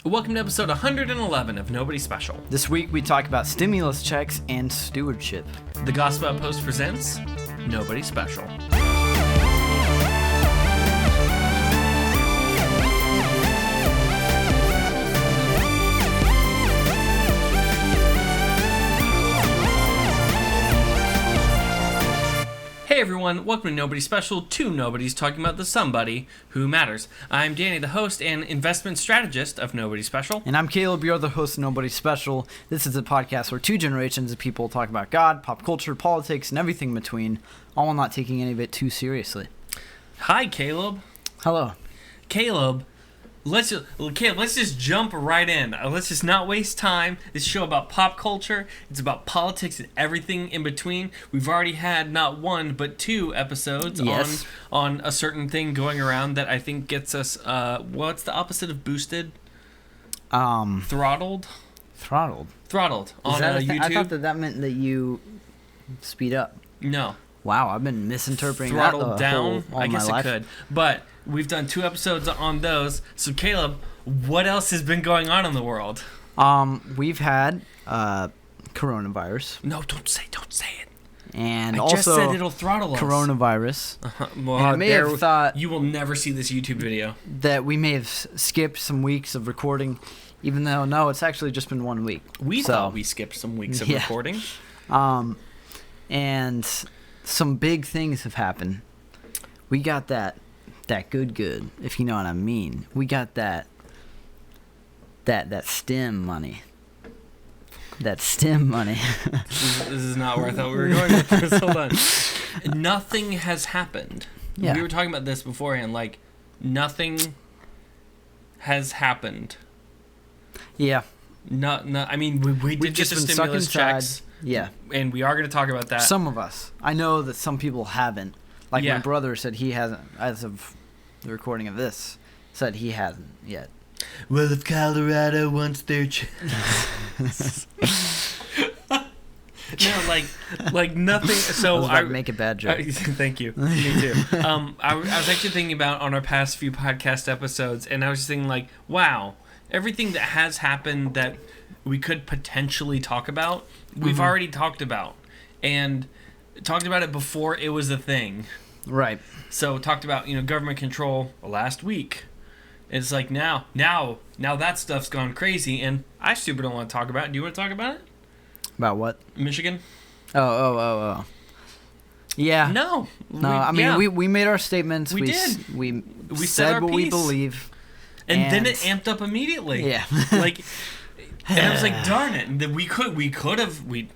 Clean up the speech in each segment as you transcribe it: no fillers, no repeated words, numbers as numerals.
Welcome to episode 111 of Nobody Special. This week we talk about stimulus checks and stewardship. The Gospel Outpost presents Nobody Special. Hey everyone, welcome to Nobody Special, two nobodies talking about the somebody who matters. I'm Danny, the host and investment strategist of Nobody Special. And I'm Caleb, you're the host of Nobody Special. This is a podcast where two generations of people talk about God, pop culture, politics, and everything in between, all while not taking any of it too seriously. Hi Caleb. Hello. Caleb, let's just jump right in. Let's just not waste time. This show about pop culture. It's about politics and everything in between. We've already had not one but two episodes on a certain thing going around that I think gets us. What's the opposite of boosted? Throttled. Throttled On YouTube. I thought that meant that you speed up. No. Wow, I've been misinterpreting Throttled that down. all I guess my it life. could, but we've done two episodes on those. So Caleb, what else has been going on in the world? We've had coronavirus. No, don't say it. And I also just said it'll throttle us. Coronavirus. Well, And I may have thought you will never see this YouTube video. that we may have skipped some weeks of recording, even though no, it's actually just been 1 week. We thought we skipped some weeks of recording. And some big things have happened. We got that good, if you know what I mean. We got that STEM money. That STEM money. This is not where I thought we were going with this. Hold on. Nothing has happened. Yeah. We were talking about this beforehand. Like, nothing has happened. Yeah. I mean, we did get the stimulus checks. Yeah. And we are going to talk about that. Some of us. I know that some people haven't. Like my brother said he hasn't, as of the recording of this, said he hasn't yet. Well, if Colorado wants their No, like nothing. So I was about to make a bad joke. Thank you. Me too. I was actually thinking about on our past few podcast episodes, and I was just thinking like, wow, everything that has happened that we could potentially talk about, we've already talked about, and talked about it before it was a thing. Right. So talked about government control last week. It's like now that stuff's gone crazy, and I super don't want to talk about it. Do you want to talk about it? About what? Michigan? Oh. Yeah. No. I mean, we made our statements. We did. We said said our what we piece. believe. And then it amped up immediately. Yeah. And I was like, darn it. That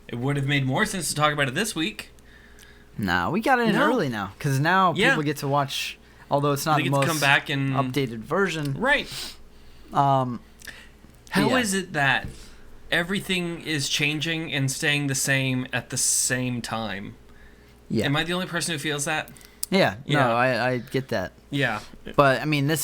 it would have made more sense to talk about it this week. No, we got it in early now. Because now people get to watch, although it's not the most come back and updated version. Right. How is it that everything is changing and staying the same at the same time? Yeah. Am I the only person who feels that? Yeah. No, I get that. Yeah. But, I mean, the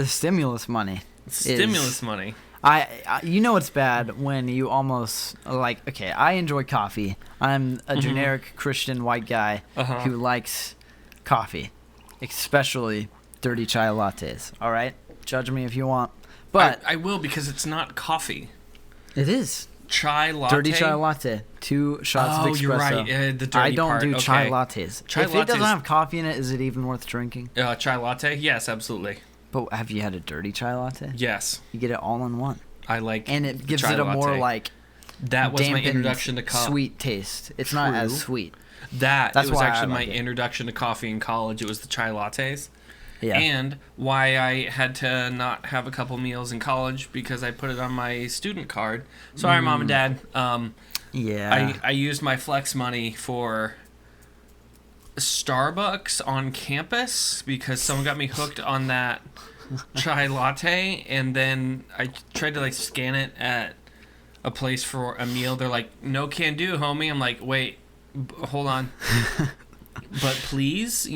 stimulus money. Stimulus money. It's bad when you almost, okay, I enjoy coffee. I'm a generic Christian white guy who likes coffee, especially dirty chai lattes, all right? Judge me if you want. But I will, because it's not coffee. It is. Chai latte? Dirty chai latte. 2 shots of espresso. Oh, you're right. The dirty I don't part. do Okay. chai lattes. If it doesn't have coffee in it, is it even worth drinking? Chai latte? Yes, absolutely. But have you had a dirty chai latte? Yes. You get it all in one. I like And it gives chai it a more latte. That was my dampened, introduction to coffee. sweet taste. It's not as sweet. That's That's it was why I actually like my it. introduction to coffee in college. It was the chai lattes. Yeah. And why I had to not have a couple meals in college because I put it on my student card. Sorry, Mom and Dad. Yeah. I used my flex money for Starbucks on campus because someone got me hooked on that chai latte, and then I tried to scan it at a place for a meal. They're like, "No can do, homie." I'm like, "Wait, hold on." But please,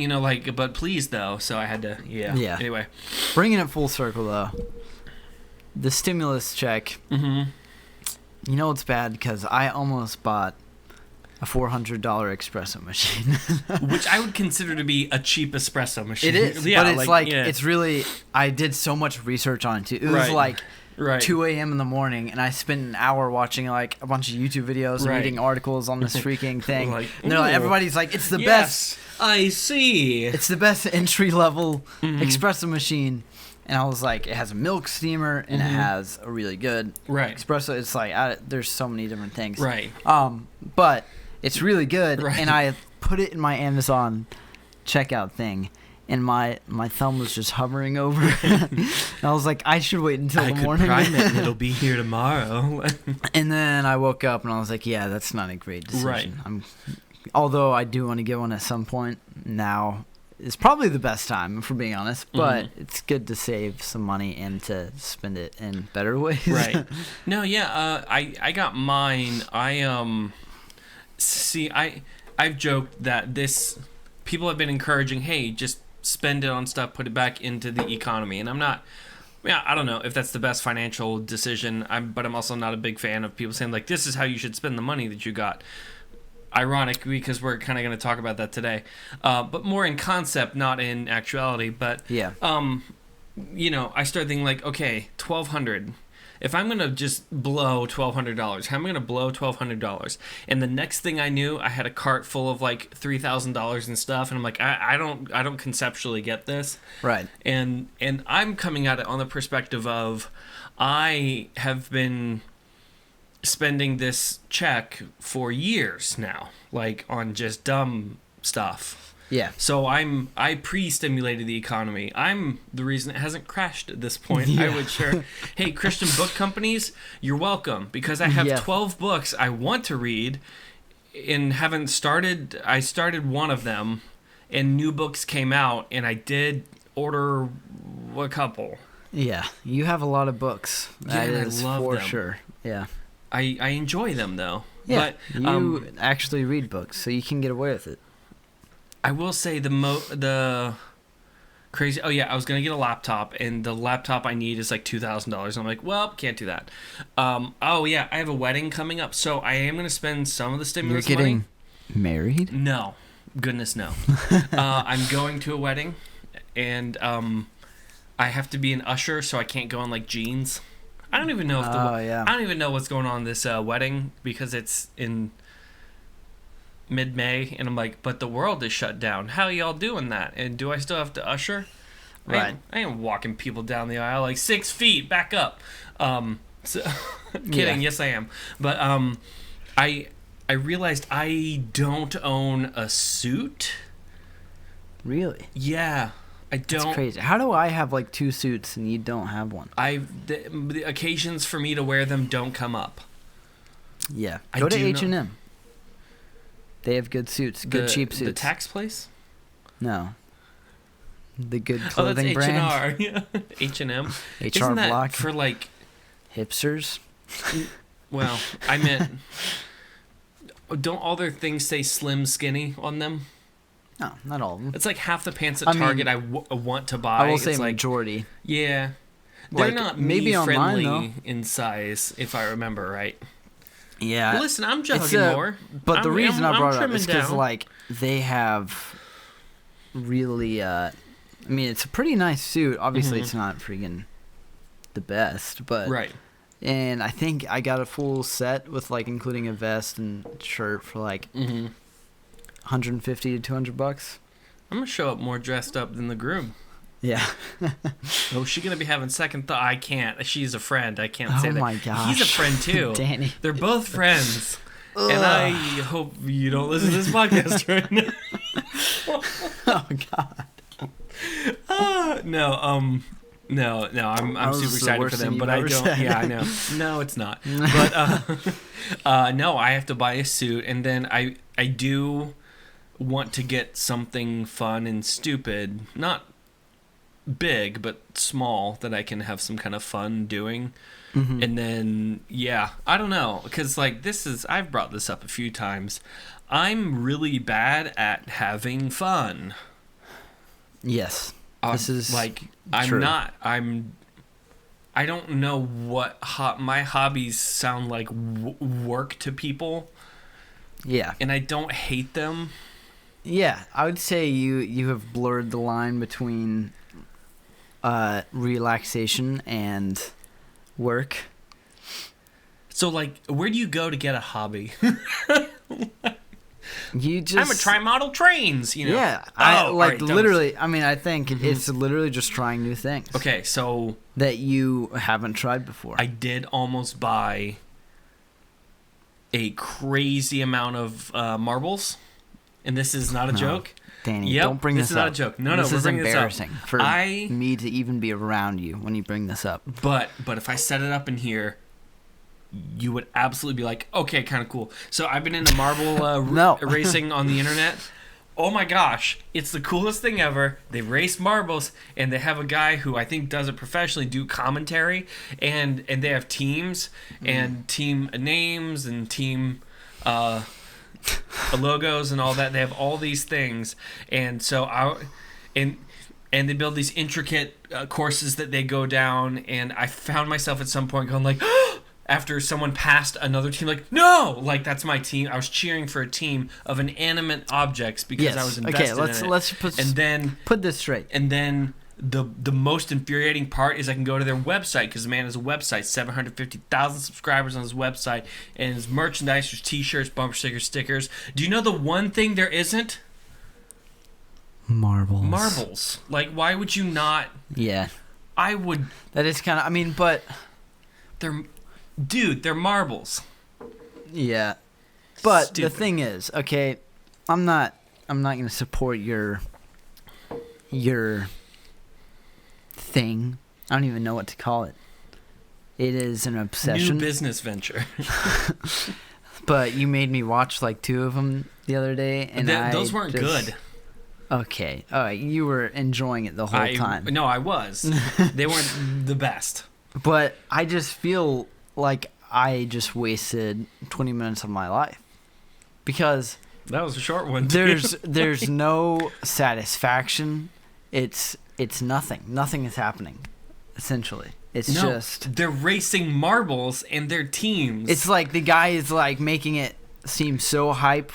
but please though. So I had to, Yeah. Anyway, Bringing it full circle though, the stimulus check. Mm-hmm. It's bad because I almost bought a $400 espresso machine. Which I would consider to be a cheap espresso machine. It is, Yeah, but it's it's really, I did so much research on it too. It was Right. right. 2 a.m. in the morning, and I spent an hour watching like a bunch of YouTube videos and reading articles on this freaking thing. Like, and they're like, everybody's like, it's the yes, best. I see. It's the best entry level espresso machine. And I was like, it has a milk steamer and it has a really good espresso. It's like there's so many different things. Right. But it's really good. Right. And I put it in my Amazon checkout thing. And my thumb was just hovering over it. And I was like, I should wait until the morning. I could prime it and it'll be here tomorrow. And then I woke up and I was like, yeah, that's not a great decision. Right. Although I do want to get one at some point. Now is probably the best time, if we're being honest. But it's good to save some money and to spend it in better ways. Right. No, yeah. I got mine. I've joked that people have been encouraging, hey, just spend it on stuff, put it back into the economy. And I don't know if that's the best financial decision. But I'm also not a big fan of people saying like, this is how you should spend the money that you got. Ironic, because we're kind of going to talk about that today, but more in concept, not in actuality. But yeah, I started thinking like, okay, $1,200. If I'm going to just blow $1,200, how am I going to blow $1,200? And the next thing I knew, I had a cart full of like $3,000 and stuff, and I'm like, I don't conceptually get this. Right. And I'm coming at it on the perspective of, I have been spending this check for years now, like on just dumb stuff. Yeah. So I pre-stimulated the economy. I'm the reason it hasn't crashed at this point. Yeah. I would share. Hey, Christian book companies, you're welcome, because I have 12 books I want to read and haven't started. I started one of them and new books came out and I did order a couple. Yeah, you have a lot of books. That is I love for them. sure. Yeah. I enjoy them though. Yeah, but you actually read books, so you can get away with it. I will say the crazy. Oh yeah, I was gonna get a laptop, and the laptop I need is like $2,000. I'm like, well, can't do that. Oh yeah, I have a wedding coming up, so I am gonna spend some of the stimulus You're getting money. Married? No, goodness no. I'm going to a wedding, and I have to be an usher, so I can't go in like jeans. I don't even know if I don't even know what's going on in this wedding because it's in mid-May, and I'm like, but the world is shut down. How y'all doing that? And do I still have to usher? Right. I ain't walking people down the aisle like 6 feet back up. So kidding. Yes, I am. But I realized I don't own a suit. Really? Yeah. I don't. That's crazy. How do I have like 2 suits and you don't have one? The occasions for me to wear them don't come up. Yeah. Go to H&M. They have good suits, good cheap suits. The tax place? No. The good clothing brand. Oh, that's H&R. H&M. HR Isn't that Block. for like Hipsters? Well, I meant, don't all their things say slim skinny on them? No, not all of them. It's like half the pants at Target I want to buy. I will say it's majority. Yeah. They're Like, not maybe friendly online, in size, if I remember right. Yeah. Well, listen, I'm jogging more. But the reason I brought it up is because, down. like, they have really, I mean, it's a pretty nice suit. Obviously, it's not freaking the best, but... Right. And I think I got a full set with, like, including a vest and shirt for, like, $150 to $200. I'm going to show up more dressed up than the groom. Yeah. Oh, she's gonna be having second thought. I can't. She's a friend. I can't say that. Oh my gosh. He's a friend too. Danny. They're both friends. And I hope you don't listen to this podcast right now. Oh God. No. I'm super excited for them, but I don't. Said. Yeah, I know. No, it's not. But no, I have to buy a suit, and then I do want to get something fun and stupid, not big but small, that I can have some kind of fun doing. And then I don't know, because like I've brought this up a few times. I'm really bad at having fun. Yes, this is like true. I don't know what my hobbies sound like work to people. Yeah, and I don't hate them. Yeah, I would say you have blurred the line between relaxation and work. So, like, where do you go to get a hobby? You just... I'm gonna try model trains, you know? Yeah. Literally, I mean, I think it's literally just trying new things. Okay, so... that you haven't tried before. I did almost buy a crazy amount of marbles, and this is not a joke. Danny, don't bring this up. This is not a joke. No, this is embarrassing for me to even be around you when you bring this up. But if I set it up in here, you would absolutely be like, okay, kind of cool. So I've been into marble racing on the internet. Oh my gosh, it's the coolest thing ever. They race marbles, and they have a guy who I think does it professionally do commentary, and they have teams and team names and team logos and all that. They have all these things, and so and they build these intricate courses that they go down, and I found myself at some point going like, after someone passed another team, like, no! Like, that's my team. I was cheering for a team of inanimate objects because I was invested in it. Let's put this straight. And then the most infuriating part is I can go to their website, because the man has a website, 750,000 subscribers on his website, and his merchandise, there's t-shirts, bumper stickers. Do you know the one thing there isn't? Marbles. Like, why would you not? Yeah. I would. That is kind of, I mean, but... They're marbles. Yeah. But Stupid. The thing is, okay, I'm not going to support your thing. I don't even know what to call it. It is an obsession. New business venture. But you made me watch like 2 of them the other day, and those weren't good. Okay. All right, you were enjoying it the whole time. No, I was. They weren't the best. But I just feel like I just wasted 20 minutes of my life, because that was a short one. There's no satisfaction. It's nothing. Nothing is happening. Essentially, they're racing marbles and their teams. It's like the guy is like making it seem so hype.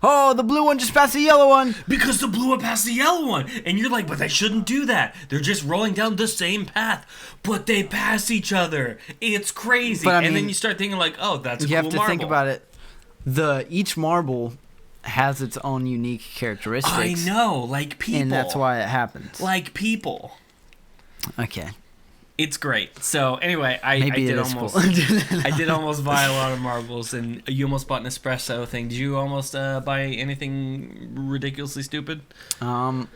Oh, the blue one just passed the yellow one. Because the blue one passed the yellow one. And you're like, but they shouldn't do that. They're just rolling down the same path. But they pass each other. It's crazy. But, then you start thinking like, oh, that's a cool marble. You have to think about it. Each marble has its own unique characteristics. I know, like people. And that's why it happens. Like people. Okay. It's great. So anyway, I did almost buy a lot of marbles, and you almost bought an espresso thing. Did you almost buy anything ridiculously stupid? No.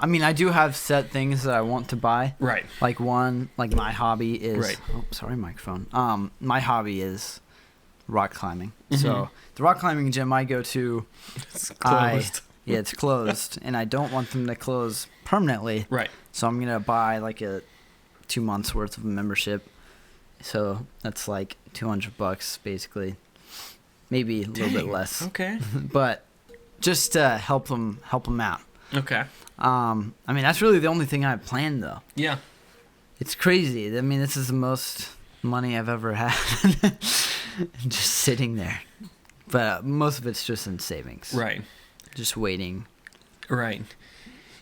I mean, I do have set things that I want to buy. Right. Like my hobby is. Right. Oh, sorry, microphone. My hobby is rock climbing. Mm-hmm. So the rock climbing gym I go to, it's closed. It's closed, and I don't want them to close permanently. Right. So I'm gonna buy like a 2 months worth of a membership, so that's like $200 basically, maybe a little bit less. Okay. But just to help them out. Okay. I mean, that's really the only thing I have planned though. Yeah. It's crazy. I mean, this is the most money I've ever had, just sitting there. But most of it's just in savings. Right. Just waiting. Right.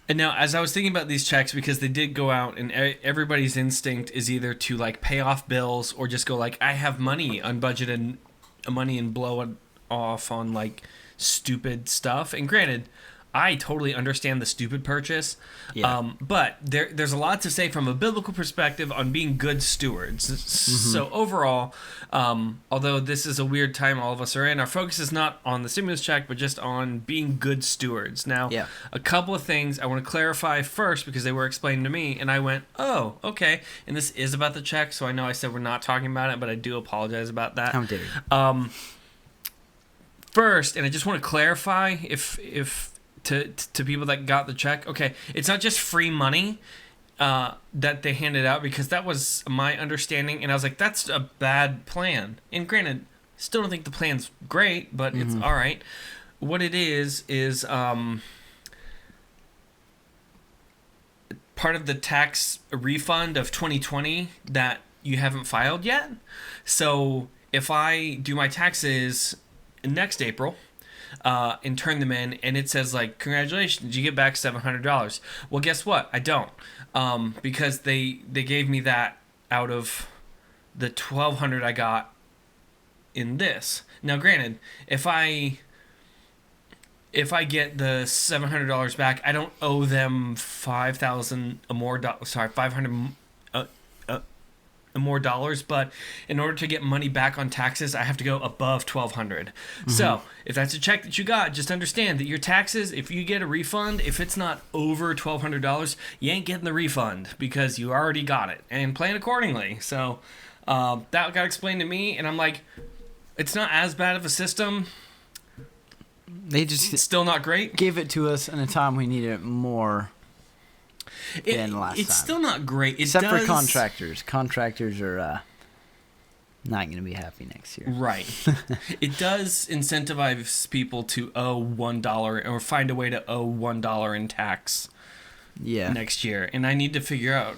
And now, as I was thinking about these checks, because they did go out, and everybody's instinct is either to like pay off bills or just go like, I have money, unbudgeted money, and blow it off on like stupid stuff. And granted, I totally understand the stupid purchase, but there's a lot to say from a biblical perspective on being good stewards. Mm-hmm. So overall, although this is a weird time all of us are in, our focus is not on the stimulus check, but just on being good stewards. Now, a couple of things I want to clarify first, because they were explained to me, and I went, oh, okay. And this is about the check, so I know I said we're not talking about it, but I do apologize about that. How dare you? First, and I just want to clarify if to people that got the check, okay, it's not just free money that they handed out, because that was my understanding, and I was like, that's a bad plan. And granted, still don't think the plan's great, but it's all right. What it is part of the tax refund of 2020 that you haven't filed yet. So if I do my taxes next April, and turn them in, and it says like, congratulations, you get back $700. Well, guess what? I don't, because they gave me that out of the 1,200 I got in this. Now, granted, if I get the $700 back, I don't owe them 5,000 more. 500 more dollars. But in order to get money back on taxes, I have to go above 1,200. So if that's a check that you got, just understand that your taxes, if you get a refund, if it's not over $1,200, you ain't getting the refund because you already got it, and plan accordingly. So that got explained to me, and I'm like, it's not as bad of a system. They just still not great. Gave it to us in a time we needed it more than last time. It's still not great. Except for contractors. Contractors are not going to be happy next year. Right. It does incentivize people to owe $1 or find a way to owe $1 in tax next year. And I need to figure out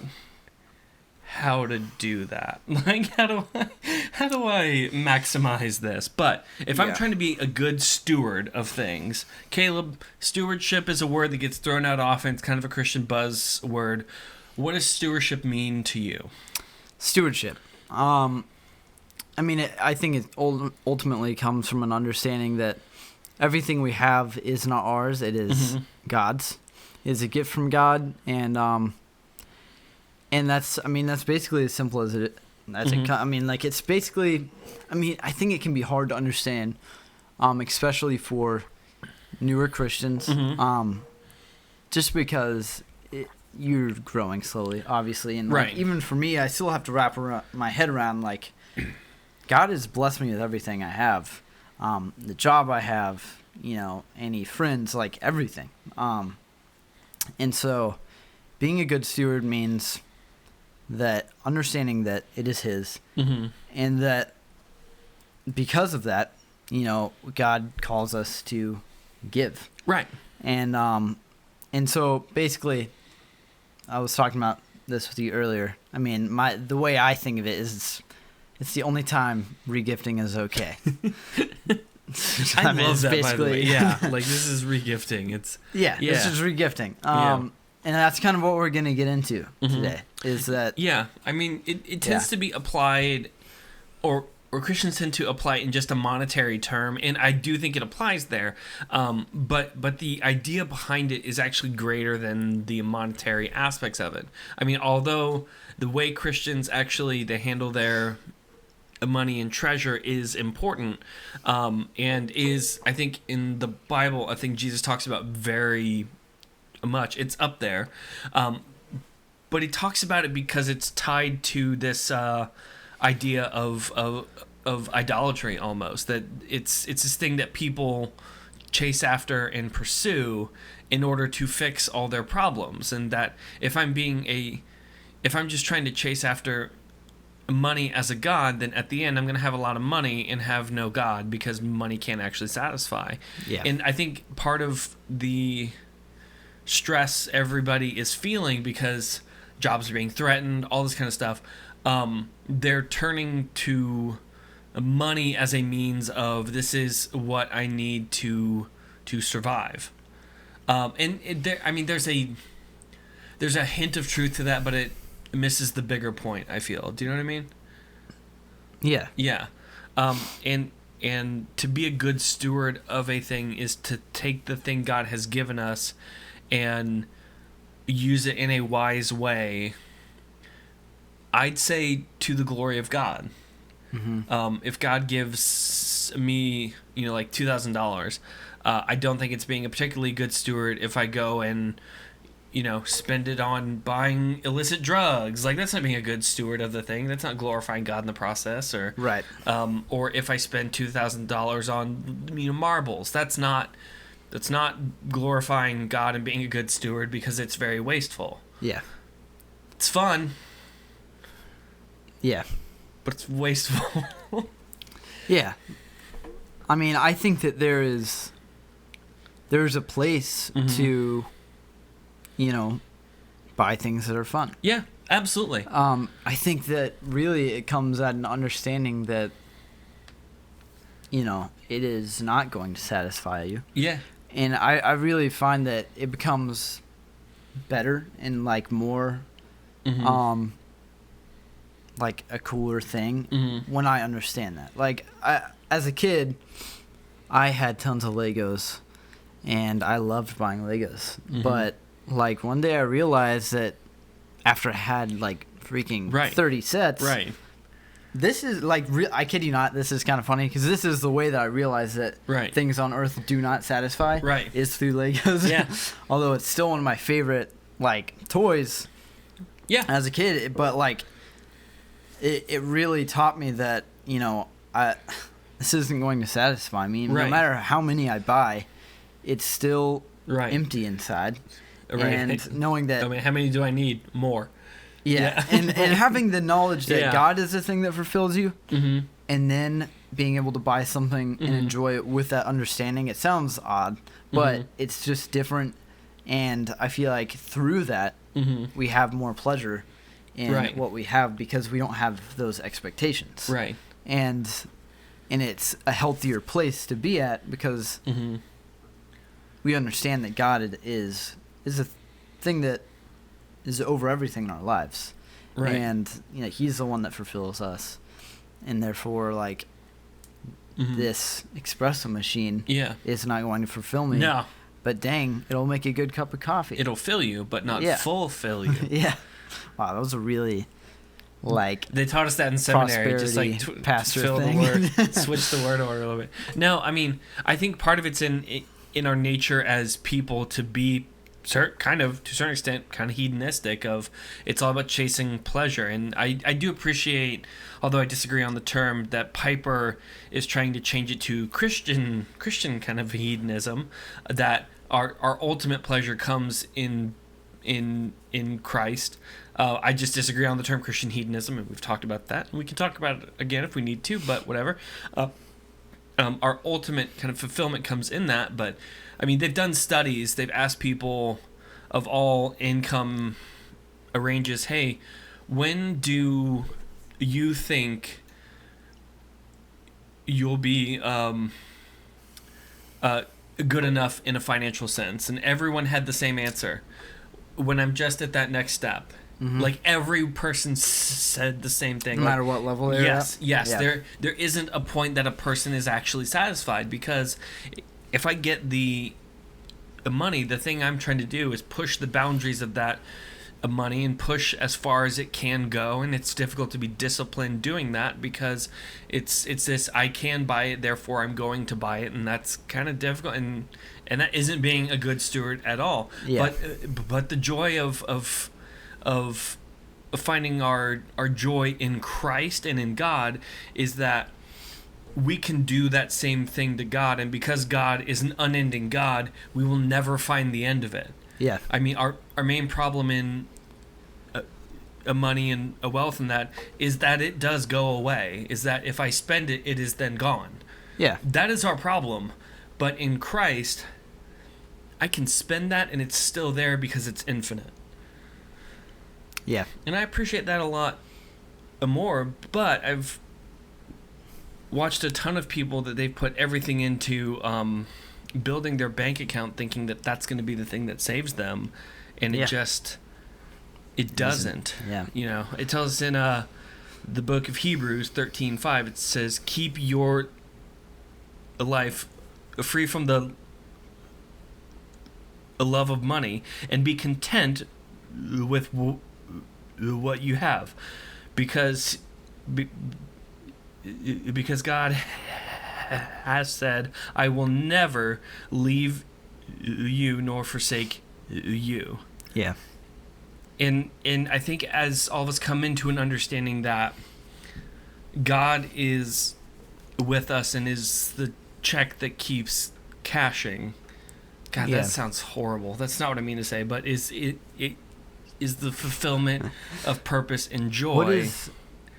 how to do that. Like, how do I maximize this? But if I'm trying to be a good steward of things, Caleb, stewardship is a word that gets thrown out often. It's kind of a Christian buzzword. What does stewardship mean to you? Stewardship. I mean, I think it ultimately comes from an understanding that everything we have is not ours. It is God's. It's a gift from God, and that's basically as simple as it. It's basically. I think it can be hard to understand, especially for newer Christians, just because you're growing slowly, obviously, and even for me, I still have to wrap my head around God has blessed me with everything I have, the job I have, any friends, everything, and so being a good steward means that understanding that it is His, and that because of that, God calls us to give. Right. And so basically, I was talking about this with you earlier. The way I think of it is, it's the only time regifting is okay. I love that, by the way. Yeah, this is regifting. This is regifting. And that's kind of what we're going to get into today. Is that? Yeah, it tends to be applied, or Christians tend to apply it in just a monetary term, and I do think it applies there. But the idea behind it is actually greater than the monetary aspects of it. Although the way Christians actually they handle their money and treasure is important, and is, I think, in the Bible, I think Jesus talks about very much. It's up there, but he talks about it because it's tied to this idea of idolatry, almost, that it's this thing that people chase after and pursue in order to fix all their problems, and that if I'm just trying to chase after money as a god, then at the end I'm going to have a lot of money and have no God, because money can't actually satisfy. And I think part of the stress everybody is feeling, because jobs are being threatened, all this kind of stuff, they're turning to money as a means of, this is what I need to survive. There's a hint of truth to that, but it misses the bigger point, I feel. Do you know what I mean? Yeah. And to be a good steward of a thing is to take the thing God has given us and use it in a wise way, I'd say to the glory of God. If God gives me, $2,000, I don't think it's being a particularly good steward if I go and, spend it on buying illicit drugs. That's not being a good steward of the thing. That's not glorifying God in the process. Or right. Or if I spend $2,000 on, marbles, that's not glorifying God and being a good steward, because it's very wasteful. Yeah. It's fun. Yeah. But it's wasteful. Yeah. I think that there's a place to, buy things that are fun. Yeah, absolutely. I think that really it comes at an understanding that, it is not going to satisfy you. Yeah. And I really find that it becomes better and more like a cooler thing when I understand that. Like as a kid, I had tons of Legos, and I loved buying Legos. But like one day I realized that after I had like freaking 30 sets, this is like I kid you not, this is kind of funny because this is the way that I realized that things on Earth do not satisfy is through Legos. Yeah. Although it's still one of my favorite like toys. Yeah. As a kid, but like it really taught me that, you know, this isn't going to satisfy me. No matter how many I buy, it's still empty inside. And knowing that, I mean, how many do I need? More. Yeah. and having the knowledge that God is the thing that fulfills you, and then being able to buy something and enjoy it with that understanding. It sounds odd, but it's just different. And I feel like through that, we have more pleasure in what we have because we don't have those expectations. Right. And it's a healthier place to be at because we understand that God is a thing that is over everything in our lives. Right. And, you know, he's the one that fulfills us. And therefore, like, this espresso machine is not going to fulfill me. No. But dang, it'll make a good cup of coffee. It'll fill you, but not fulfill you. Yeah. Wow, that was a really, like, they taught us that in seminary. Just like fill the word, switch the word over a little bit. No, I mean, I think part of it's in our nature as people to be kind of, to a certain extent, kind of hedonistic. Of it's all about chasing pleasure. And I do appreciate, although I disagree on the term, that Piper is trying to change it to Christian kind of hedonism, that our ultimate pleasure comes in Christ. I just disagree on the term Christian hedonism, and we've talked about that. We can talk about it again if we need to, but whatever. Our ultimate kind of fulfillment comes in that. But I mean, they've done studies. They've asked people of all income ranges, hey, when do you think you'll be good enough in a financial sense? And everyone had the same answer. When I'm just at that next step. Like every person said the same thing. No matter what level they're at? Yes. Yeah. There isn't a point that a person is actually satisfied, because if I get the money, the thing I'm trying to do is push the boundaries of that money and push as far as it can go, and it's difficult to be disciplined doing that because it's this, I can buy it, therefore I'm going to buy it, and that's kind of difficult, and that isn't being a good steward at all. Yeah. But the joy of finding our joy in Christ and in God is that we can do that same thing to God, and because God is an unending God, we will never find the end of it. Yeah. I mean, our main problem in a money and a wealth and that is that it does go away, is that if I spend it, it is then gone. Yeah. That is our problem. But in Christ, I can spend that and it's still there because it's infinite. Yeah. And I appreciate that a lot more, but I've watched a ton of people that they've put everything into building their bank account thinking that that's going to be the thing that saves them, and it doesn't. Yeah. You know, it tells us in the book of Hebrews 13:5, it says, keep your life free from the love of money and be content with what you have, because God has said, I will never leave you nor forsake you. Yeah. And I think as all of us come into an understanding that God is with us and is the check that keeps cashing. God, that sounds horrible. That's not what I mean to say, but is the fulfillment of purpose and joy.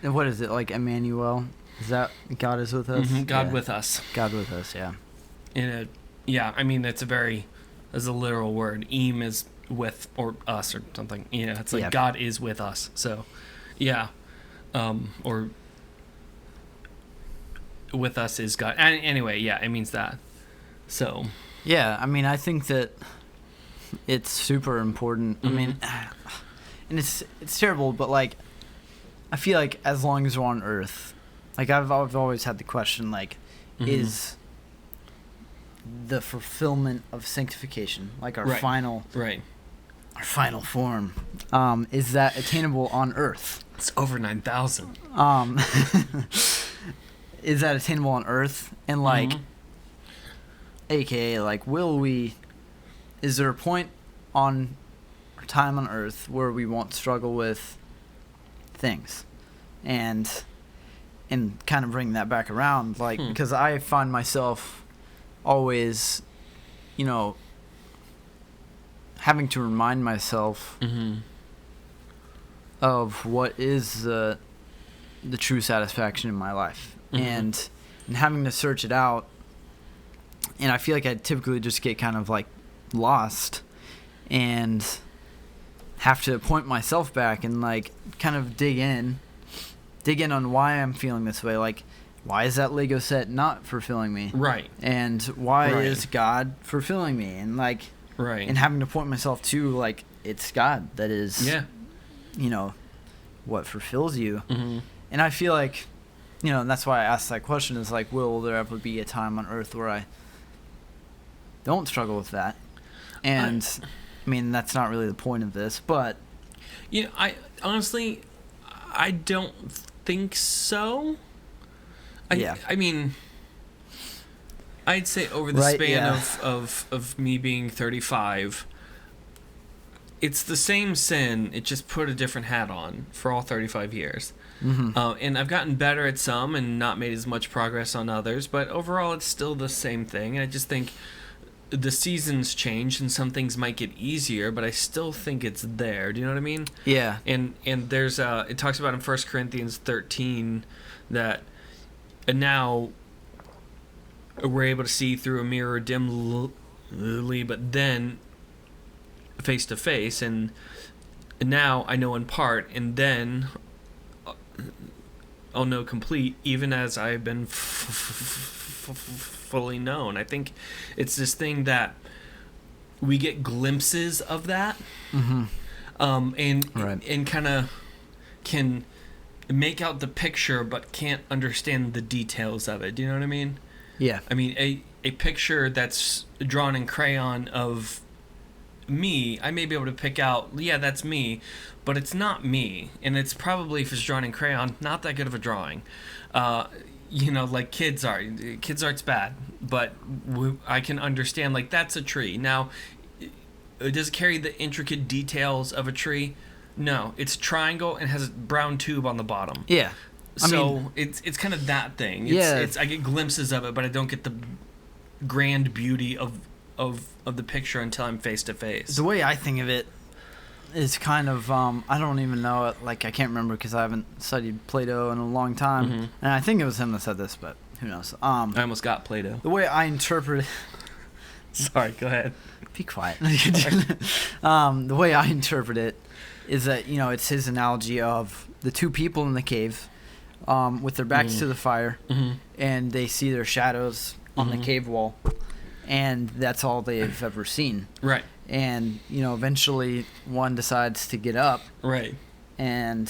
What is it, like Emmanuel? Is that God is with us? Mm-hmm. God with us. God with us, yeah. I mean, that's a literal word. Em is with, or us, or something. Yeah, it's like God is with us. So, yeah. Or with us is God. Anyway, yeah, it means that. So. Yeah, I mean, I think that it's super important. Mm-hmm. I mean, and it's terrible, but like, I feel like as long as we're on Earth, like I've always had the question, like, is the fulfillment of sanctification, like our final form, is that attainable on Earth? It's over 9,000. Is that attainable on Earth? And like, AKA, like, is there a point on our time on Earth where we won't struggle with things? And kind of bring that back around, like, because I find myself always, having to remind myself of what is the true satisfaction in my life, and having to search it out. And I feel like I typically just get kind of like lost and have to point myself back and like kind of dig in on why I'm feeling this way. Like, why is that Lego set not fulfilling me? Right. And why is God fulfilling me? And like, and having to point myself to, like, it's God that is, what fulfills you. And I feel like, and that's why I asked that question, is like, will there ever be a time on Earth where I don't struggle with that? And I mean, that's not really the point of this, but I honestly, I don't think so. I mean, I'd say over the span of me being 35, it's the same sin. It just put a different hat on for all 35 years. And I've gotten better at some and not made as much progress on others, but overall it's still the same thing. And I just think the seasons change and some things might get easier, but I still think it's there. Do you know what I mean? Yeah. And there's it talks about in 1 Corinthians 13 that now we're able to see through a mirror dimly, but then face to face, and now I know in part, and then I'll know complete, even as I've been fully known. I think it's this thing that we get glimpses of that, and kind of can make out the picture, but can't understand the details of it. Do you know what I mean? Yeah. I mean, a picture that's drawn in crayon of me, I may be able to pick out, that's me, but it's not me. And it's probably, if it's drawn in crayon, not that good of a drawing. Like kids art. Kids art's bad, but I can understand, like, that's a tree. Now, does it carry the intricate details of a tree? No. It's triangle and has a brown tube on the bottom. Yeah. So it's kind of that thing. It's I get glimpses of it, but I don't get the grand beauty of the picture until I'm face to face. The way I think of it is kind of I don't even know it. Like, I can't remember because I haven't studied Plato in a long time, and I think it was him that said this, but who knows? I almost got Plato. The way I interpret it. Sorry, go ahead. Be quiet. The way I interpret it is that it's his analogy of the two people in the cave. With their backs to the fire, and they see their shadows on the cave wall, and that's all they've ever seen. Right. And, eventually one decides to get up. Right. And,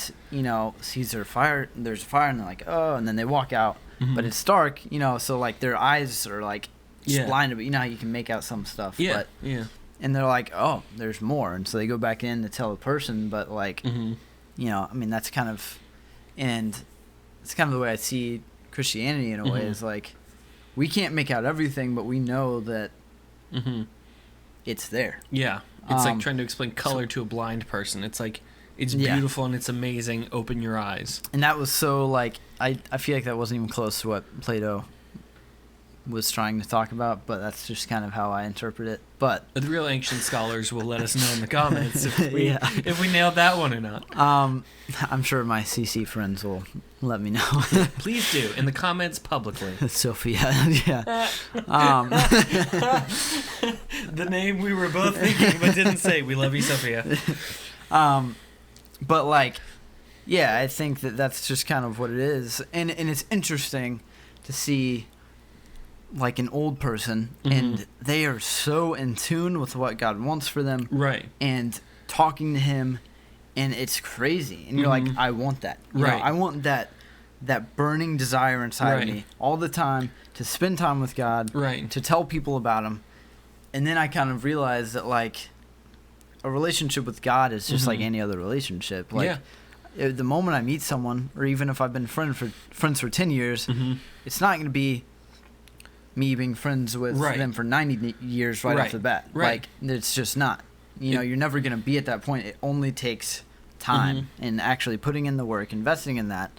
sees there's a fire, and they're like, oh, and then they walk out. But it's dark, so, like, their eyes are, like, just blinded, but how you can make out some stuff. Yeah, and they're like, oh, there's more. And so they go back in to tell the person, but, like, that's kind of... And... it's kind of the way I see Christianity in a way, is like, we can't make out everything, but we know that it's there. Yeah. It's like trying to explain color to a blind person. It's like, it's beautiful and it's amazing. Open your eyes. And that was so, like, I feel like that wasn't even close to what Plato was trying to talk about, but that's just kind of how I interpret it. But the real ancient scholars will let us know in the comments if we nailed that one or not. I'm sure my CC friends will let me know. Please do in the comments publicly. Sophia, yeah. The name we were both thinking but didn't say. We love you, Sophia. But like, yeah, I think that's just kind of what it is, and it's interesting to see. Like an old person, and they are so in tune with what God wants for them, right? And talking to Him, and it's crazy. And you're like, I want that. You know, I want that burning desire inside of me all the time to spend time with God, to tell people about Him. And then I kind of realized that, like, a relationship with God is just like any other relationship. Like, the moment I meet someone, or even if I've been friends for 10 years, it's not going to be me being friends with them for 90 years off the bat. Like, it's just not. You know, you're never going to be at that point. It only takes time and actually putting in the work, investing in that.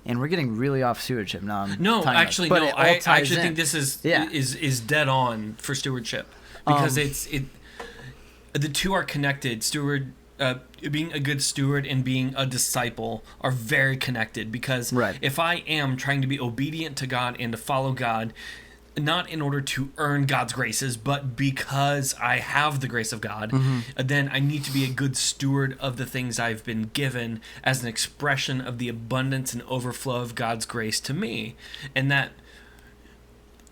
And we're getting really off stewardship now. I actually think this is dead on for stewardship, because the two are connected. Being a good steward and being a disciple are very connected, because if I am trying to be obedient to God and to follow God, not in order to earn God's graces, but because I have the grace of God, then I need to be a good steward of the things I've been given as an expression of the abundance and overflow of God's grace to me. And that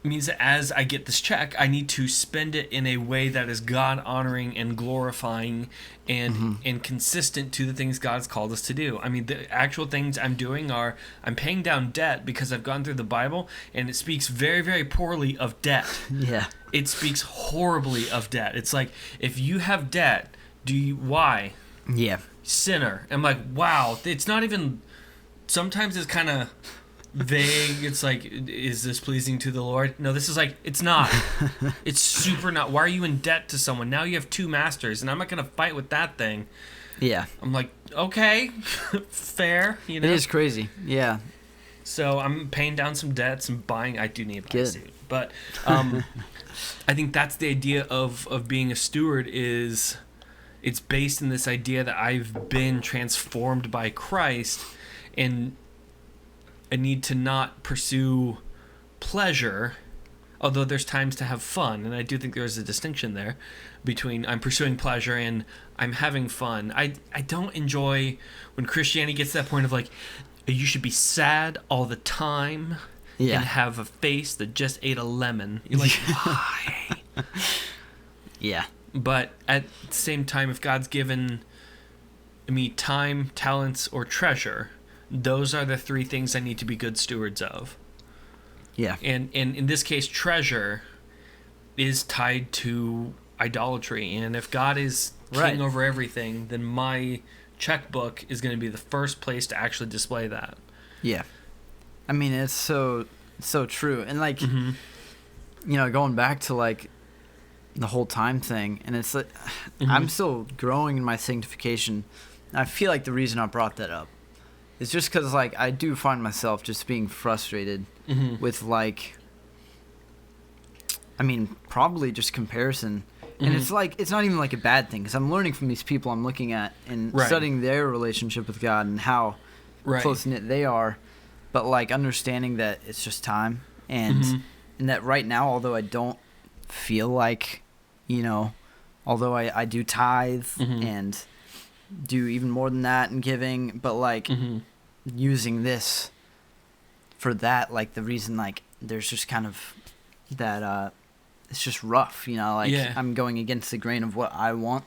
means that as I get this check, I need to spend it in a way that is God honoring and glorifying and consistent to the things God's called us to do. I mean, the actual things I'm doing are I'm paying down debt because I've gone through the Bible, and it speaks very, very poorly of debt. It speaks horribly of debt. It's like, if you have debt, why? Sinner. I'm like, wow, it's not even, sometimes it's kind of vague. It's like, is this pleasing to the Lord? No, this is like, it's not. It's super not. Why are you in debt to someone? Now you have two masters, and I'm not going to fight with that thing. I'm like, okay, fair. You know, it is crazy. So I'm paying down some debts and buying. I do need a buy suit, but I think that's the idea of being a steward. Is it's based in this idea that I've been transformed by Christ, and I need to not pursue pleasure, although there's times to have fun, and I do think there's a distinction there between I'm pursuing pleasure and I'm having fun. I don't enjoy when Christianity gets to that point of like, you should be sad all the time and have a face that just ate a lemon. You're like, why? But at the same time, if God's given me time, talents, or treasure, those are the three things I need to be good stewards of. And in this case, treasure is tied to idolatry. And if God is king over everything, then my checkbook is going to be the first place to actually display that. I mean, it's so true. And like, you know, going back to like the whole time thing, and it's like, I'm still growing in my sanctification. I feel like the reason I brought that up is just because, like, I do find myself just being frustrated with, like, I mean, probably just comparison. And it's like, it's not even like a bad thing, because I'm learning from these people I'm looking at and studying their relationship with God and how close-knit they are. But, like, understanding that it's just time, and that right now, although I don't feel like, you know, although I do tithe and do even more than that in giving, but like using this for that, like the reason, like there's just kind of that it's just rough, you know, like I'm going against the grain of what I want,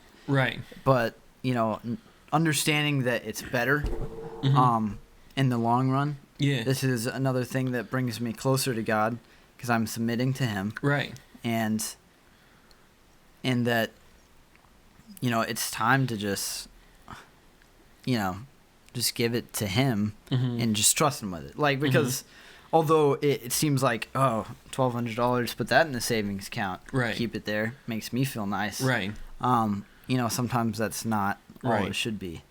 but you know, understanding that it's better in the long run. This is another thing that brings me closer to God, because I'm submitting to Him, and that, you know, it's time to just, you know, just give it to Him and just trust Him with it. Like, because although it seems like, oh, $1,200, put that in the savings account, keep it there, makes me feel nice. You know, sometimes that's not all it should be.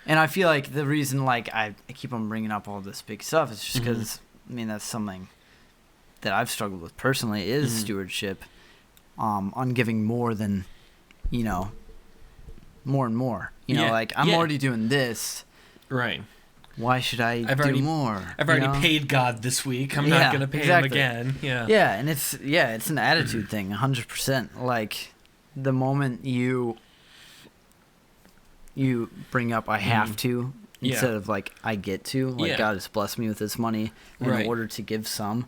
And I feel like the reason, like, I keep on bringing up all this big stuff is just because, I mean, that's something that I've struggled with personally, is stewardship, on giving more than, you know, more and more. You know, like, I'm already doing this. Why should I do more? I've already paid God this week. I'm not going to pay Him again. And it's an attitude thing, 100%. Like, the moment you bring up I have to instead of like I get to, like God has blessed me with this money in order to give some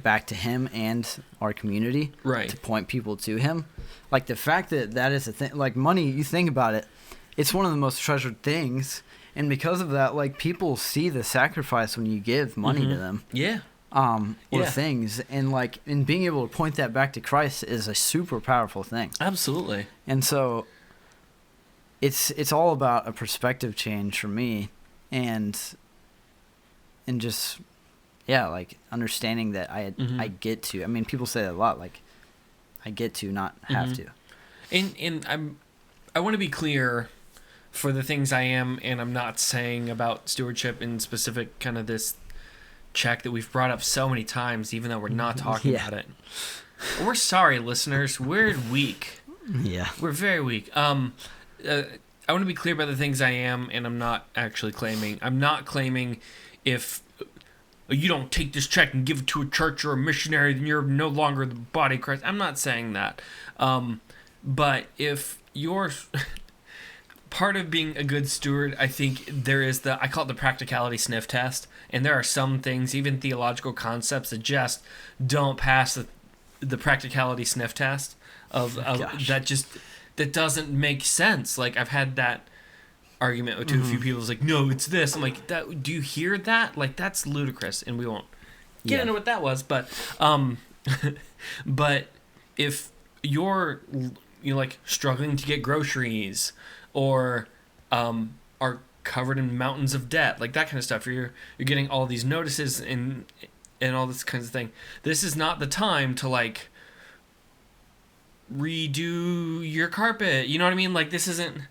back to Him and our community, to point people to Him. Like, the fact that is a thing, like money, you think about it, it's one of the most treasured things, and because of that, like, people see the sacrifice when you give money to them. Yeah. Or things, and like, and being able to point that back to Christ is a super powerful thing. Absolutely. And so it's all about a perspective change for me, and just like understanding that I get to. I mean, people say that a lot, like, I get to, not have to. And I want to be clear for the things I am and I'm not saying about stewardship in specific, kind of this check that we've brought up so many times, even though we're not talking about it. We're sorry, listeners. We're weak. Yeah. We're very weak. I want to be clear about the things I am, and I'm not actually claiming. I'm not claiming if you don't take this check and give it to a church or a missionary, then you're no longer the body of Christ. I'm not saying that. But if you're... part of being a good steward, I think there is I call it the practicality sniff test. And there are some things, even theological concepts, that just don't pass the practicality sniff test that doesn't make sense. Like, I've had that argument with a few people. It's like, no, it's this. I'm like, do you hear that? Like, that's ludicrous, and we won't get into what that was. But, but if you're like struggling to get groceries, or are covered in mountains of debt, like that kind of stuff, you're getting all these notices and all this kinds of thing. This is not the time to like redo your carpet. You know what I mean? Like, this isn't.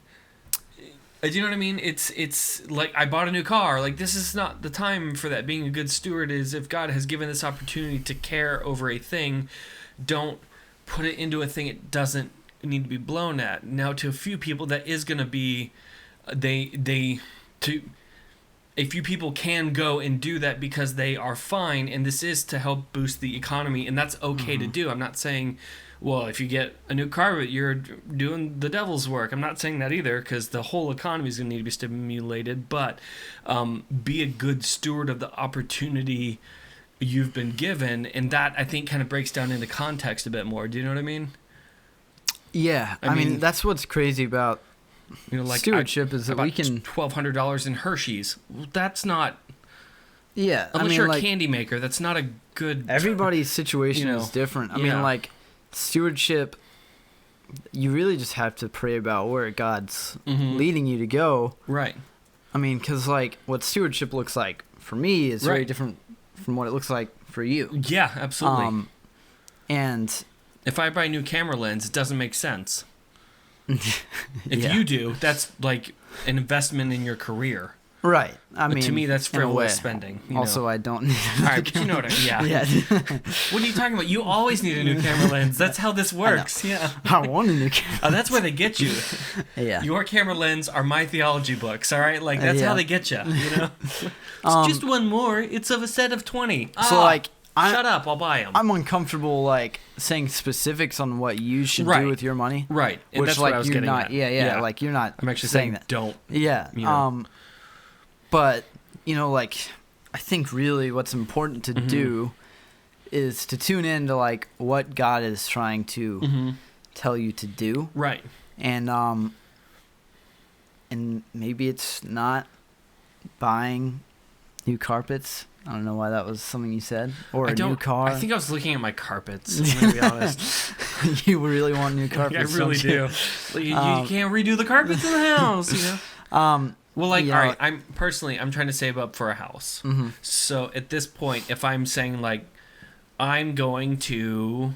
Do you know what I mean? It's like, I bought a new car. Like, this is not the time for that. Being a good steward is, if God has given this opportunity to care over a thing, don't put it into a thing it doesn't need to be blown at. Now, to a few people, that is going to be, a few people can go and do that because they are fine, and this is to help boost the economy, and that's okay to do. I'm not saying, well, if you get a new carpet, you're doing the devil's work. I'm not saying that either, because the whole economy is going to need to be stimulated, but be a good steward of the opportunity you've been given, and that, I think, kind of breaks down into context a bit more. Do you know what I mean? Yeah, I mean, that's what's crazy about like stewardship, is that we can $1,200 in Hershey's. That's not. Yeah, unless you're a candy maker, that's not a good. Everybody's situation is different. I mean, like, stewardship, you really just have to pray about where God's leading you to go. Right. I mean, because like, what stewardship looks like for me is very different from what it looks like for you. Yeah, absolutely. And if I buy a new camera lens, it doesn't make sense. If you do, that's like an investment in your career. Right. I mean, to me, that's frivolous spending. Also, I don't need all right, but you know what what are you talking about? You always need a new camera lens. That's how this works. Yeah. I want a new camera. That's where they get you. Yeah. Your camera lens are my theology books, all right? Like, that's how they get you, you know? It's just one more. It's of a set of 20. So, like, shut up, I'll buy them. I'm uncomfortable, like, saying specifics on what you should do with your money. Right. And which, that's like, what I was you're getting not, at. Yeah, like, you're not I'm actually saying that. Don't. Yeah. You know. But, you know, like, I think really what's important to do is to tune in to, like, what God is trying to tell you to do. Right. And maybe it's not buying new carpets. I don't know why that was something you said. Or a new car. I think I was looking at my carpets, I'm going to be honest. You really want new carpets. I really do. You can't redo the carpets in the house, you know? Well, like, all right, I'm trying to save up for a house. So at this point, if I'm saying, like, I'm going to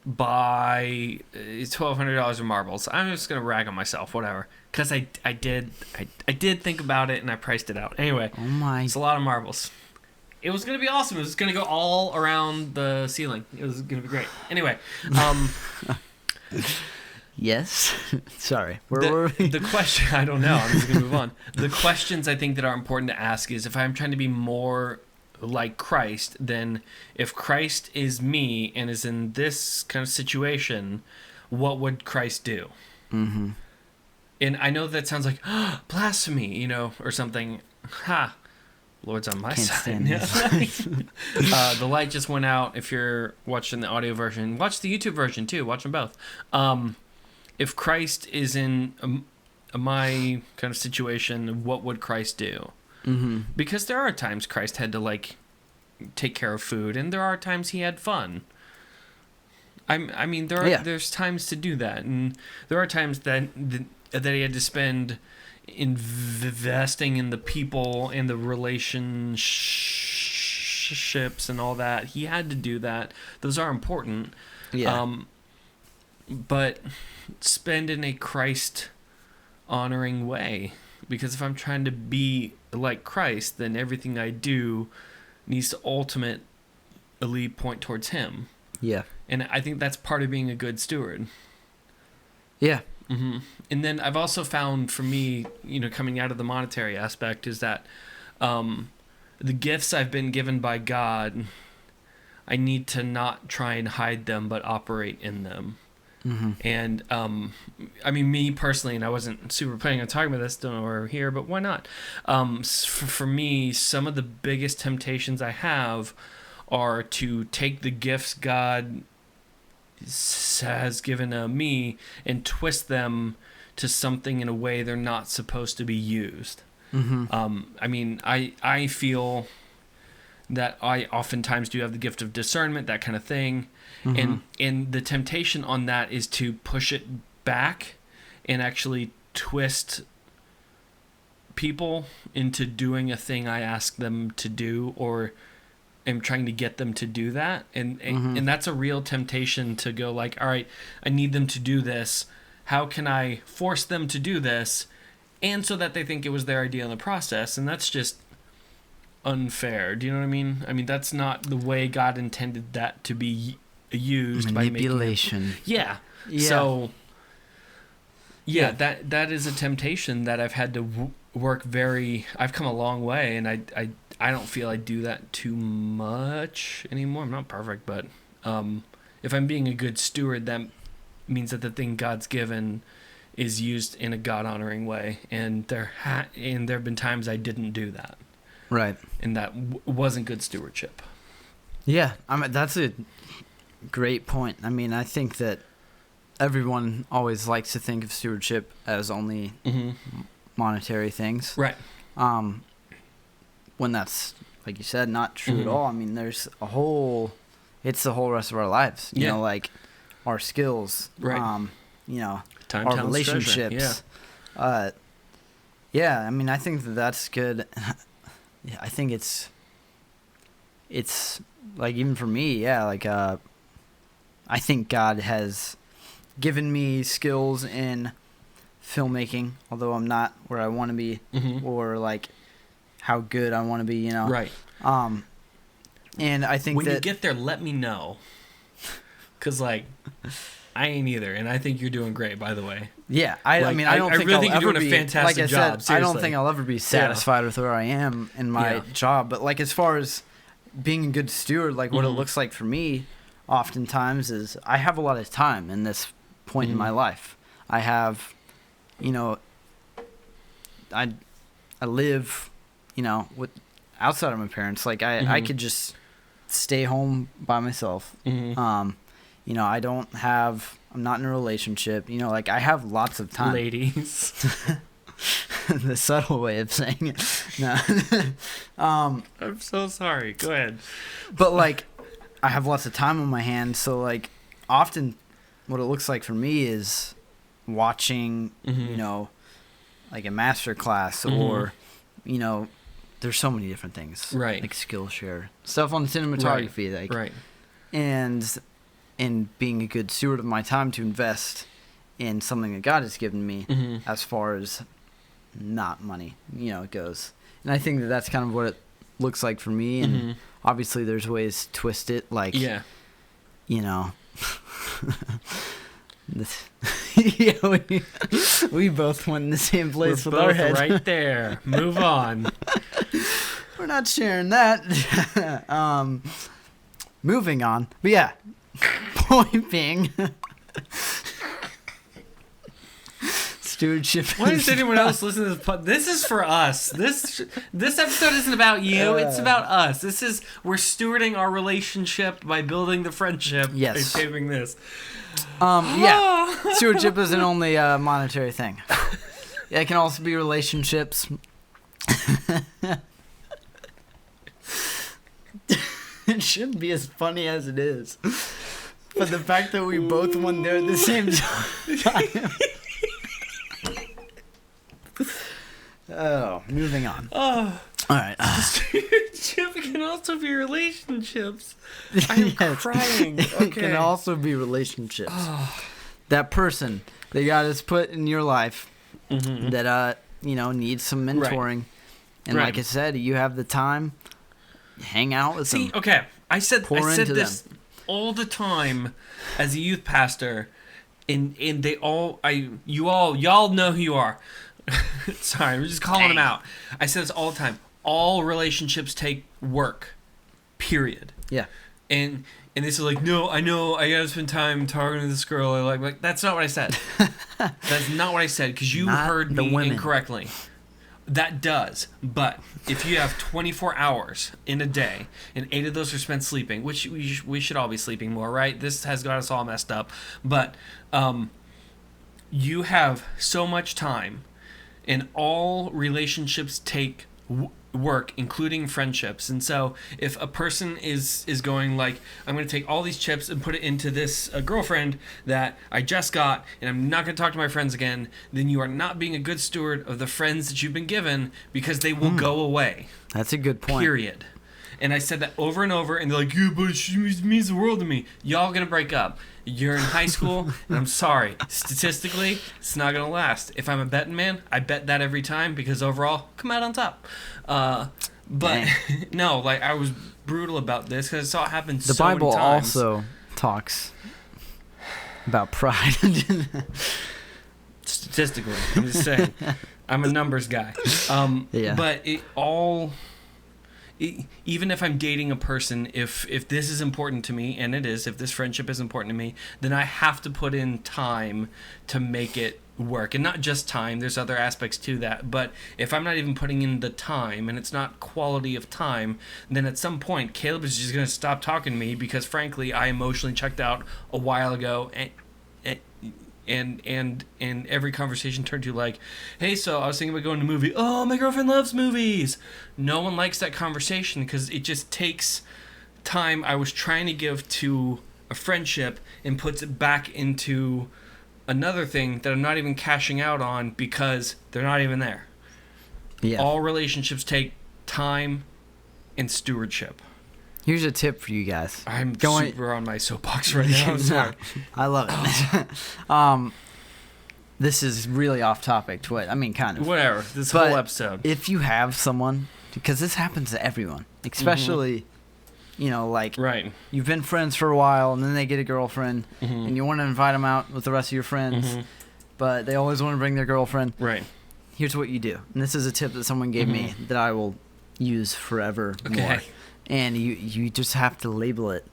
buy $1,200 of marbles, I'm just going to rag on myself, whatever. Because I did think about it, and I priced it out. Anyway, it's a lot of marbles. It was going to be awesome. It was going to go all around the ceiling. It was going to be great. Anyway, yes. Sorry. Where were we? The question, I don't know. I'm just going to move on. The questions I think that are important to ask is, if I'm trying to be more like Christ, then if Christ is me and is in this kind of situation, what would Christ do? And I know that sounds like blasphemy, you know, or something. Ha! Lord's on my side. The light just went out. If you're watching the audio version, watch the YouTube version too. Watch them both. If Christ is in my kind of situation, what would Christ do? Mm-hmm. Because there are times Christ had to like take care of food, and there are times he had fun. I mean, there's times to do that, and there are times that he had to spend investing in the people and the relationships and all that. He had to do that. Those are important. Yeah. But spend in a Christ honoring way, because if I'm trying to be like Christ, then everything I do needs to ultimately point towards him. Yeah. And I think that's part of being a good steward. Yeah. Mm-hmm. And then I've also found, for me, coming out of the monetary aspect, is that the gifts I've been given by God, I need to not try and hide them, but operate in them. Mm-hmm. And I mean, me personally, and I wasn't super planning on talking about this, don't know why we're here, but why not? For me, some of the biggest temptations I have are to take the gifts God has given me and twist them to something in a way they're not supposed to be used. Mm-hmm. I mean, I feel that I oftentimes do have the gift of discernment, that kind of thing. Mm-hmm. And the temptation on that is to push it back and actually twist people into doing a thing I ask them to do, or am trying to get them to do that. And that's a real temptation to go like, all right, I need them to do this. How can I force them to do this? And so that they think it was their idea in the process. And that's just unfair. Do you know what I mean? I mean, that's not the way God intended that to be used. Manipulation. Yeah. So yeah, that is a temptation that I've had to work I've come a long way, and I don't feel I do that too much anymore. I'm not perfect, but if I'm being a good steward, that means that the thing God's given is used in a God-honoring way, and there have been times I didn't do that. Right. And that wasn't good stewardship. Yeah, I mean, that's a great point. I mean, I think that everyone always likes to think of stewardship as only monetary things. Right. When that's, like you said, not true at all. I mean, it's the whole rest of our lives. You know, like our skills, right. Time, our relationships. Yeah. I mean, I think that's good. Yeah, I think it's like, even for me, I think God has given me skills in filmmaking, although I'm not where I want to be, or like how good I want to be, Right. And I think when you get there, let me know, because like I ain't either, and I think you're doing great, by the way. Yeah, I mean, I don't think really I'll think you're ever doing be, a fantastic like I job. said, I don't think I'll ever be satisfied with where I am in my job. But like, as far as being a good steward, like what it looks like for me, oftentimes, is I have a lot of time in this point in my life. I have, I live, with outside of my parents. Like I could just stay home by myself. I'm not in a relationship. Like I have lots of time. Ladies. The subtle way of saying it. No. I'm so sorry. Go ahead. But like, I have lots of time on my hands, so like, often, what it looks like for me is watching, like a master class, or, there's so many different things. Right. Like Skillshare stuff on cinematography, right. And being a good steward of my time to invest in something that God has given me, as far as not money, goes. And I think that that's kind of what it looks like for me. And obviously there's ways to twist it, like, we both went in the same place. We're with both our head. right there. Move on. We're not sharing that. Moving on. But yeah, point being, stewardship. Why does anyone else listen to this? This is for us. This episode isn't about you. It's about us. We're stewarding our relationship by building the friendship. Yes. By taping this. Yeah. Stewardship isn't only a monetary thing. It can also be relationships. It shouldn't be as funny as it is. But the fact that we both went there at the same time. Oh, moving on. Oh. All right. Stewardship can also be relationships. I'm crying. Okay. It can also be relationships. That person that God has put in your life that needs some mentoring. Right. And like I said, you have the time. Hang out with them. Okay. I said this all the time as a youth pastor, and y'all know who you are. Sorry, I'm just calling them out. I say this all the time. All relationships take work. Period. Yeah. And this is like, no, I know, I gotta spend time talking to this girl I like that's not what I said. That's not what I said, because you heard me incorrectly. That does, but if you have 24 hours in a day and 8 of those are spent sleeping, which we should all be sleeping more, right? This has got us all messed up, but you have so much time, and all relationships take work, including friendships. And so if a person is going like, I'm going to take all these chips and put it into this girlfriend that I just got, and I'm not going to talk to my friends again, then you are not being a good steward of the friends that you've been given, because they will go away. That's a good point. Period. And I said that over and over, and they're like, yeah, but she means the world to me. Y'all going to break up. You're in high school, and I'm sorry. Statistically, it's not going to last. If I'm a betting man, I bet that every time, because overall, come out on top. But no, like, I was brutal about this because I saw it happen so many times. The Bible also talks about pride. Statistically, I'm just saying. I'm a numbers guy. But even if I'm dating a person, if this is important to me, and it is, if this friendship is important to me, then I have to put in time to make it work. And not just time, there's other aspects to that. But if I'm not even putting in the time, and it's not quality of time, then at some point, Caleb is just going to stop talking to me, because frankly, I emotionally checked out a while ago, and every conversation turned to like, hey, so I was thinking about going to a movie. Oh, my girlfriend loves movies. No one likes that conversation, because it just takes time I was trying to give to a friendship and puts it back into another thing that I'm not even cashing out on, because they're not even there. Yeah. All relationships take time and stewardship. Here's a tip for you guys. I'm super on my soapbox right now. I'm sorry. I love it. This is really off topic to it. I mean, kind of. Whatever. This whole episode. If you have someone, because this happens to everyone, especially, like, right. You've been friends for a while, and then they get a girlfriend, and you want to invite them out with the rest of your friends, but they always want to bring their girlfriend. Right. Here's what you do. And this is a tip that someone gave me that I will use forever more. And you just have to label it.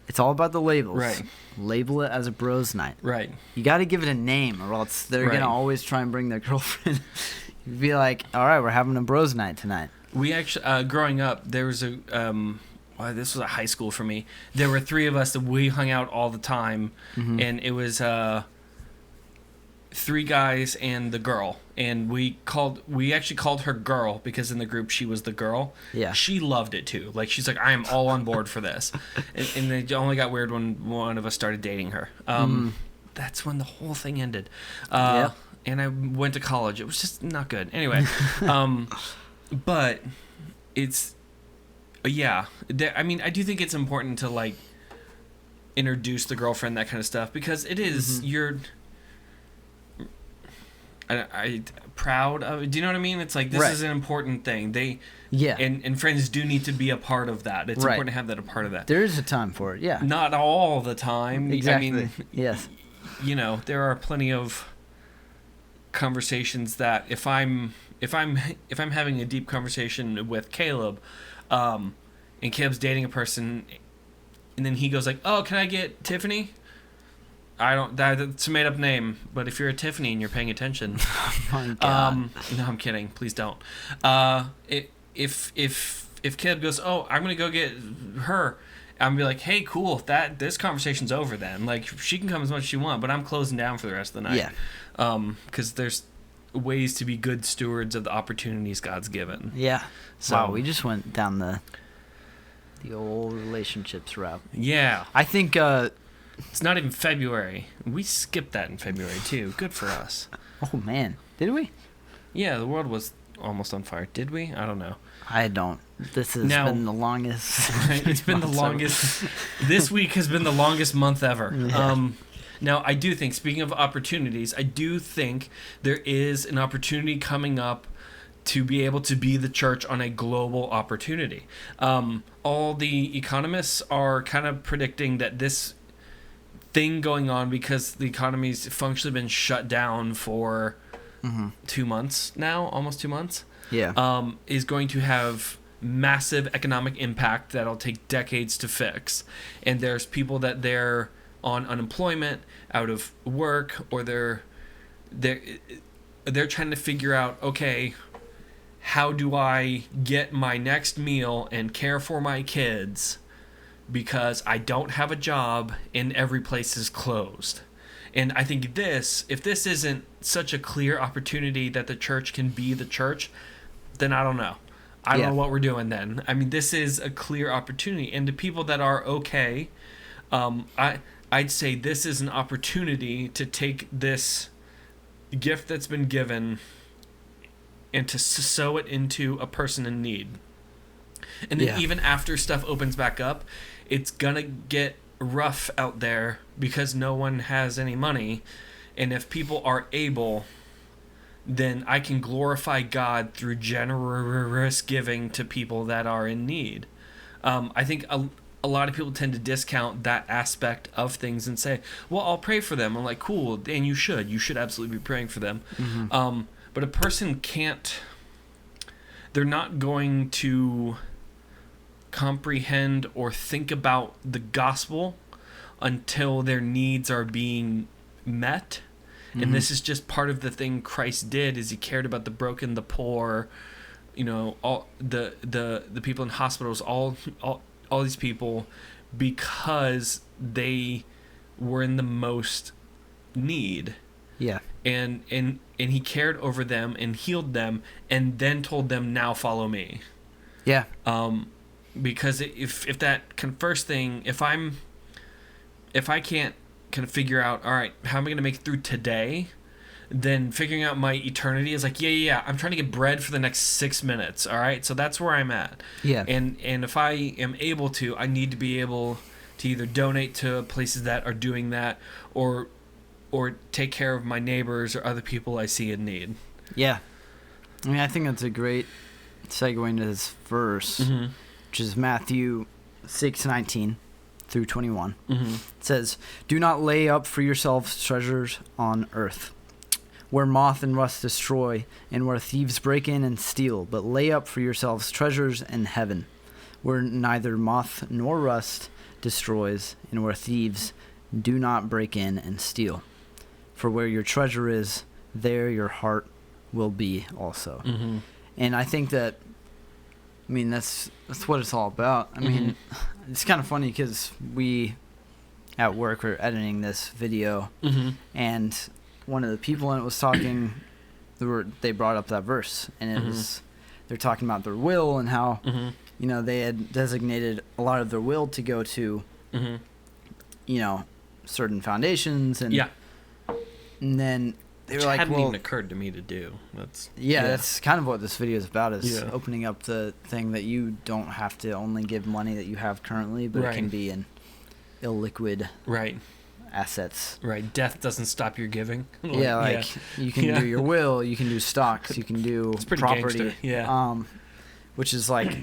It's all about the labels. Right. Label it as a bros night. Right. You got to give it a name, or else they're going to always try and bring their girlfriend. You'd be like, all right, we're having a bros night tonight. We actually, growing up, there was a, this was a high school for me. There were 3 of us that we hung out all the time, and it was 3 guys and the girl. And we actually called her girl, because in the group she was the girl. Yeah. She loved it too. Like, she's like, I am all on board for this. And it only got weird when one of us started dating her. That's when the whole thing ended. And I went to college. It was just not good. Anyway, but it's, I do think it's important to, like, introduce the girlfriend, that kind of stuff, because it is, you're... I proud of it. Do you know what I mean? It's like, this is an important thing. And friends do need to be a part of that. It's important to have that a part of that. There is a time for it, yeah. Not all the time. Exactly. I mean, yes. There are plenty of conversations that if I'm having a deep conversation with Caleb, and Caleb's dating a person, and then he goes like, "Oh, can I get Tiffany?" That's a made up name, but if you're a Tiffany and you're paying attention, oh my God. No, I'm kidding. Please don't. If Caleb goes, "Oh, I'm gonna go get her," I'm gonna be like, "Hey, cool. This conversation's over then. Like, she can come as much as she wants, but I'm closing down for the rest of the night." Yeah. Because there's ways to be good stewards of the opportunities God's given. Yeah. So, wow, we just went down the old relationships route. Yeah. I think It's not even February. We skipped that in February, too. Good for us. oh man, did we? Yeah, the world was almost on fire. Did we? I don't know. I don't. This has been the longest. It's been the longest. This week has been the longest month ever. Yeah. Now, I do think, speaking of opportunities, I do think there is an opportunity coming up to be able to be the church on a global opportunity. All the economists are kind of predicting that this thing going on, because the economy's functionally been shut down for 2 months now, almost 2 months, is going to have massive economic impact that'll take decades to fix. And there's people that they're on unemployment, out of work, or they're trying to figure out, okay, how do I get my next meal and care for my kids because I don't have a job and every place is closed. And I think if this isn't such a clear opportunity that the church can be the church, then I don't know. I don't know what we're doing then. I mean, this is a clear opportunity. And to people that are okay, I'd say this is an opportunity to take this gift that's been given and to sow it into a person in need. And then even after stuff opens back up, it's going to get rough out there because no one has any money. And if people are able, then I can glorify God through generous giving to people that are in need. I think a lot of people tend to discount that aspect of things and say, well, I'll pray for them. I'm like, cool, and you should absolutely be praying for them. But a person they're not going to comprehend or think about the gospel until their needs are being met. And this is just part of the thing Christ did, is he cared about the broken, the poor, all the people in hospitals, all these people, because they were in the most need. Yeah. And he cared over them and healed them and then told them, now follow me. Yeah. Because if that kind of first thing, if I can't kind of figure out, all right, how am I going to make it through today, then figuring out my eternity is like, I'm trying to get bread for the next 6 minutes. All right. So that's where I'm at. Yeah. And if I am able to, I need to be able to either donate to places that are doing that or take care of my neighbors or other people I see in need. Yeah. I mean, I think that's a great segue into this verse, which is Matthew 6:19 through 21. It says, "Do not lay up for yourselves treasures on earth, where moth and rust destroy, and where thieves break in and steal, but lay up for yourselves treasures in heaven, where neither moth nor rust destroys, and where thieves do not break in and steal. For where your treasure is, there your heart will be also." And I think that, that's what it's all about. I mean, it's kind of funny because we, at work, were editing this video, and one of the people in it was talking, they brought up that verse, and it was, they're talking about their will and how, they had designated a lot of their will to go to, certain foundations, and and then they were like, hadn't even occurred to me to do. That's kind of what this video is about, is opening up the thing that you don't have to only give money that you have currently, but it can be in illiquid assets. Right. Death doesn't stop your giving. You can do your will, you can do stocks, you can do property. Gangster. Which is like,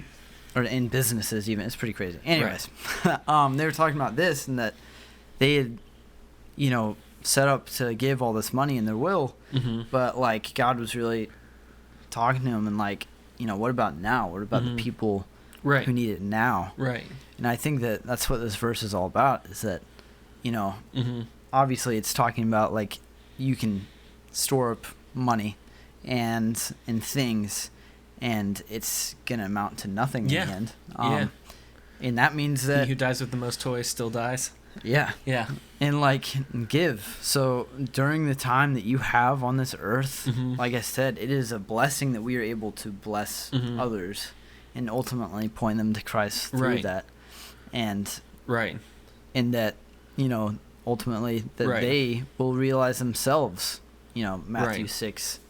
or in businesses even. It's pretty crazy. Anyways, they were talking about this, and that they had, set up to give all this money in their will, but like God was really talking to them and like, what about now? What about the people who need it now? Right. And I think that that's what this verse is all about, is that, obviously it's talking about like you can store up money and things, and it's gonna amount to nothing in the end. And that means that he who dies with the most toys still dies. Yeah. Yeah. And like give. So during the time that you have on this earth, like I said, it is a blessing that we are able to bless others and ultimately point them to Christ through that. And in that, ultimately that they will realize themselves, Matthew 6.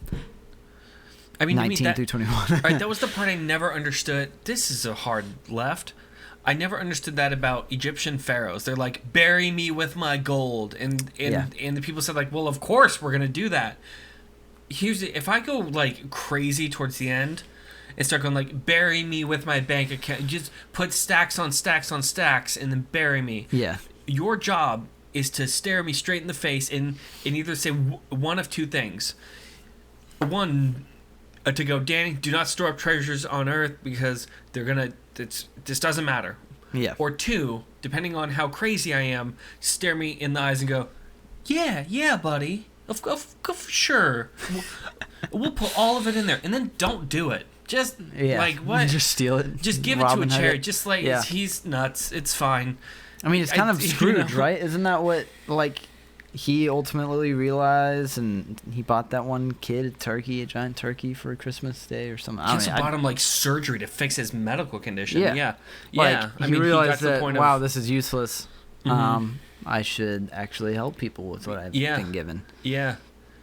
I mean, 19 through 21. Right, that was the part I never understood. This is a hard left. I never understood that about Egyptian pharaohs. They're like, bury me with my gold. And the people said, like, well, of course we're going to do that. If I go, like, crazy towards the end and start going, like, bury me with my bank account, just put stacks on stacks on stacks and then bury me. Yeah. Your job is to stare me straight in the face and either say one of two things. One, to go, Danny, do not store up treasures on earth because they're going to... This doesn't matter. Yeah. Or two, depending on how crazy I am, stare me in the eyes and go, yeah, buddy. Of sure. We'll put all of it in there. And then don't do it. Just, like, what? Just steal it. Just give it to a charity. Just, like, he's nuts. It's fine. I mean, it's kind of Scrooge, right? Isn't that what, like... He ultimately realized, and he bought that one kid a giant turkey for Christmas Day or something. He also bought him like surgery to fix his medical condition. Yeah. He realized that, wow, this is useless. I should actually help people with what I've been given. Yeah.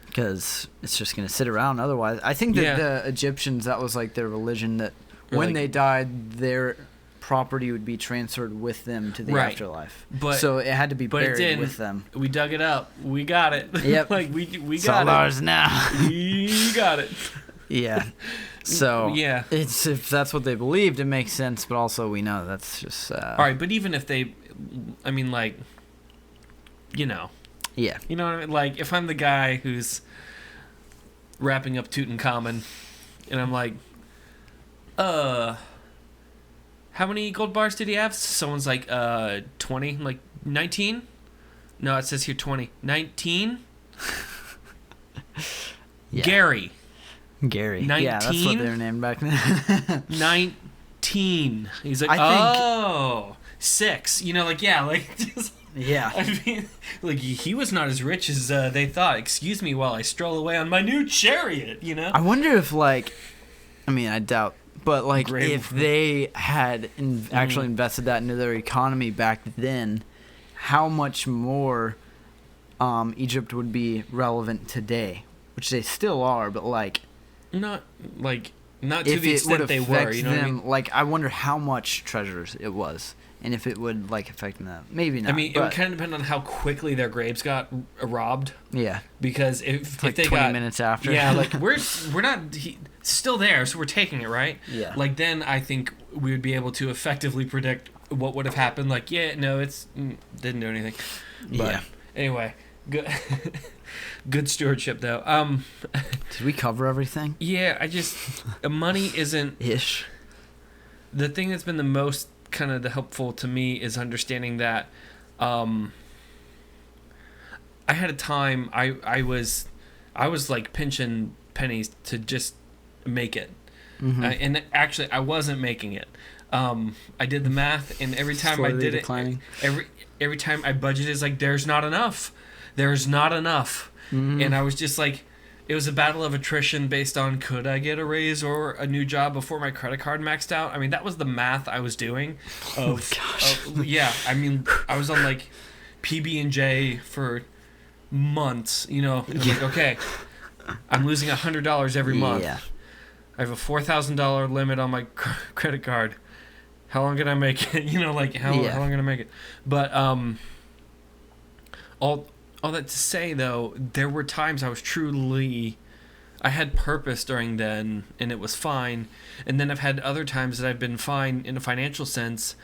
Because it's just going to sit around otherwise. I think that the Egyptians, that was like their religion, that when they died, their property would be transferred with them to the afterlife. So it had to be buried with them. We dug it up. We got it. Yep. Like we got it's all ours now. We got it. Yeah. So it's, if that's what they believed, it makes sense. But also we know that's just. All right, but even if they, I mean, like, Yeah. You know what I mean? Like, if I'm the guy who's wrapping up Tutankhamun, and I'm like, how many gold bars did he have? Someone's like, 20. I'm like, 19? No, it says here 20. 19? Gary. 19? Yeah, that's what they were named back then. 19. He's like, 6. Just... Yeah. I mean, like, he was not as rich as they thought. Excuse me while I stroll away on my new chariot, I wonder if, like, I doubt, but, like, if they had actually invested that into their economy back then, how much more Egypt would be relevant today, which they still are, but, like... Not to the extent they were, you know what I mean? Like, I wonder how much treasures it was. And if it would, like, affect them. Maybe not. I mean, it would kind of depend on how quickly their graves got robbed. Yeah. Because if like they 20 minutes after. Yeah, like, we're not... still there, so we're taking it, right? Yeah. Like, then I think we would be able to effectively predict what would have happened. Like, didn't do anything. But anyway, good stewardship, though. Did we cover everything? Yeah, money isn't... Ish. The thing that's been the most kind of the helpful to me is understanding that I had a time I was like pinching pennies to just make it, and actually I wasn't making it. I did the math, and every time I did declining. it, every time I budgeted, it's like there's not enough, and I was just like, it was a battle of attrition based on could I get a raise or a new job before my credit card maxed out. I mean, that was the math I was doing. Oh my gosh. I mean, I was on like PB&J for months. Like, okay, I'm losing $100 every month. Yeah. I have a $4,000 limit on my credit card. How long can I make it? How long can I make it? But all that to say, though, there were times I had purpose during then, and it was fine. And then I've had other times that I've been fine in a financial sense.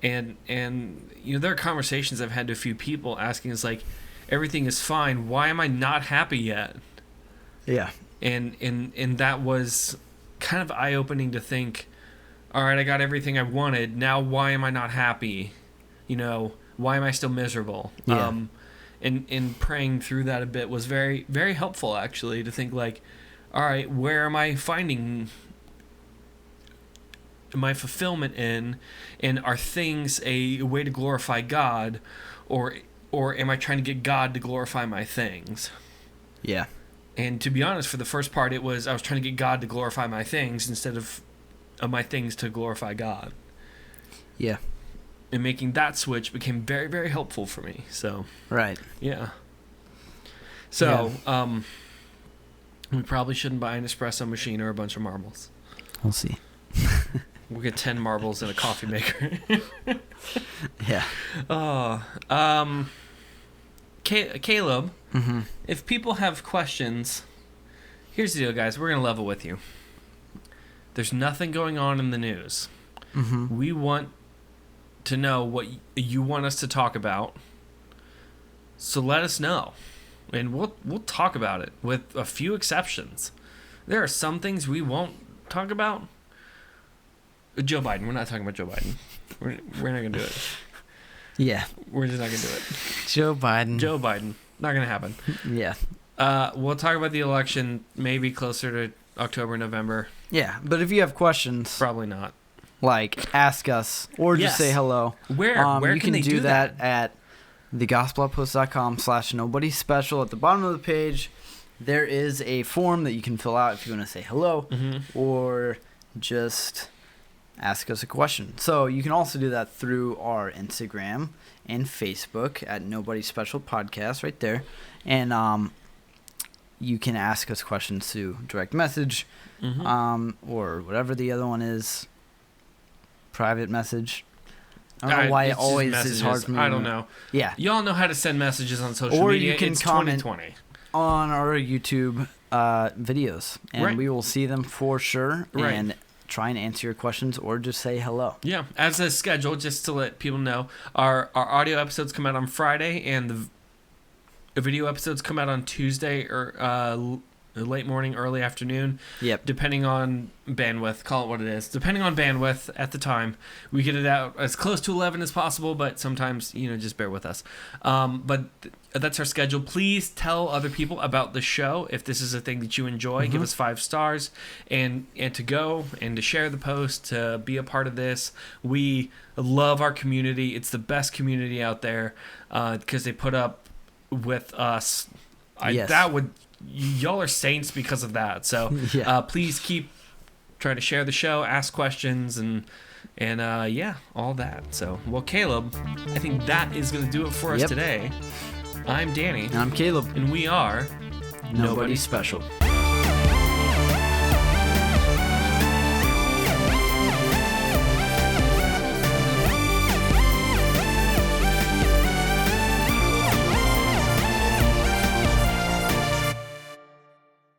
And there are conversations I've had to a few people asking, it's like, everything is fine. Why am I not happy yet? Yeah. And that was kind of eye-opening to think, all right, I got everything I wanted. Now why am I not happy? Why am I still miserable? Yeah. And praying through that a bit was very, very helpful, actually, to think like, all right, where am I finding my fulfillment in, and are things a way to glorify God, or am I trying to get God to glorify my things? Yeah. And to be honest, for the first part, I was trying to get God to glorify my things instead of my things to glorify God. Yeah. And making that switch became very, very helpful for me. So. Right. Yeah. So, we probably shouldn't buy an espresso machine or a bunch of marbles. We'll see. We'll get 10 marbles and a coffee maker. Yeah. Caleb, Mm-hmm. if people have questions, here's the deal, guys. We're going to level with you. There's nothing going on in the news. Mm-hmm. We want to know what you want us to talk about. So let us know. And we'll talk about it with a few exceptions. There are some things we won't talk about. Joe Biden. We're not talking about Joe Biden. We're not going to do it. Yeah. We're just not going to do it. Joe Biden. Joe Biden. Not going to happen. Yeah. We'll talk about the election maybe closer to October, November. Yeah, but if you have questions, Probably not. like ask us or just say hello. Where you can they do that at thegospeloutpost.com/nobody special. At the bottom of the page, there is a form that you can fill out if you want to say hello or just ask us a question. So you can also do that through our Instagram and Facebook at Nobody Special Podcast right there. And you can ask us questions through direct message or whatever the other one is, private message. I don't know why it always is hard for me. I don't know. Yeah. Y'all know how to send messages on social or media. You can it's comment 2020. on our YouTube videos, and we will see them for sure and try and answer your questions or just say hello. Yeah. As a schedule, just to let people know, our audio episodes come out on Friday, and the video episodes come out on Tuesday or late morning, early afternoon. Yep. Depending on bandwidth, call it what it is. Depending on bandwidth at the time, we get it out as close to 11 as possible, but sometimes, just bear with us. But that's our schedule. Please tell other people about the show. If this is a thing that you enjoy, give us 5 stars and to go and to share the post, to be a part of this. We love our community. It's the best community out there because they put up with us. Y'all are saints because of that. So please keep trying to share the show, ask questions, and all that. So, well, Caleb, I think that is going to do it for us today. I'm Danny. And I'm Caleb. And we are Nobody Special.